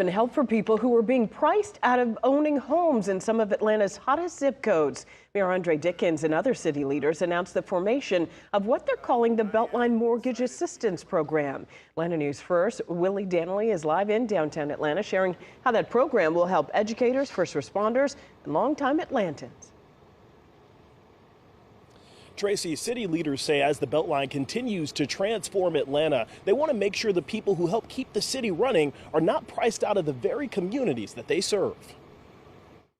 And help for people who are being priced out of owning homes in some of Atlanta's hottest zip codes. Mayor Andre Dickens and other city leaders announced the formation of what they're calling the Beltline Mortgage Assistance Program. Atlanta News First, Willie Danley is live in downtown Atlanta sharing how that program will help educators, first responders, and longtime Atlantans. Tracy, city leaders say as the Beltline continues to transform Atlanta, they want to make sure the people who help keep the city running are not priced out of the very communities that they serve.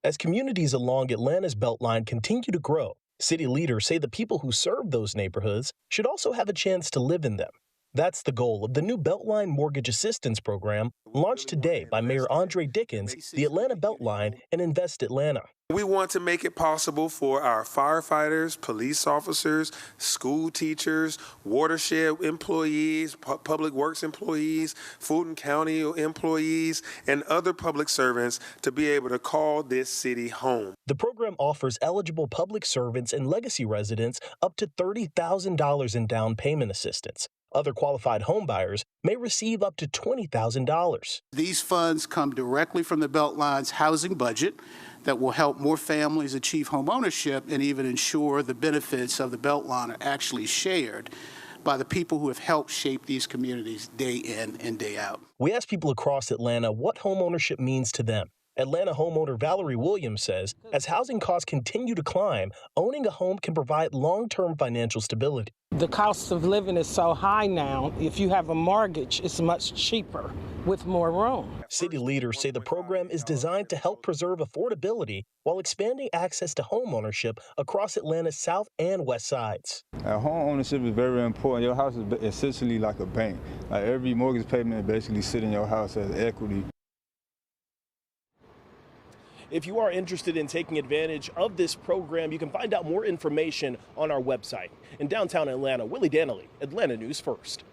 As communities along Atlanta's Beltline continue to grow, city leaders say the people who serve those neighborhoods should also have a chance to live in them. That's the goal of the new Beltline Mortgage Assistance Program launched today by Mayor Andre Dickens, the Atlanta Beltline, and Invest Atlanta. We want to make it possible for our firefighters, police officers, school teachers, watershed employees, public works employees, Fulton County employees, and other public servants to be able to call this city home. The program offers eligible public servants and legacy residents up to $30,000 in down payment assistance. Other qualified homebuyers may receive up to $20,000. These funds come directly from the Beltline's housing budget that will help more families achieve home ownership and even ensure the benefits of the Beltline are actually shared by the people who have helped shape these communities day in and day out. We asked people across Atlanta what home ownership means to them. Atlanta homeowner Valerie Williams says, as housing costs continue to climb, owning a home can provide long-term financial stability. The cost of living is so high now, if you have a mortgage, it's much cheaper with more room. City leaders say the program is designed to help preserve affordability while expanding access to home ownership across Atlanta's south and west sides. Home ownership is very important. Your house is essentially like a bank. Like every mortgage payment basically sits in your house as equity. If you are interested in taking advantage of this program, you can find out more information on our website. In downtown Atlanta, Willie Danley, Atlanta News First.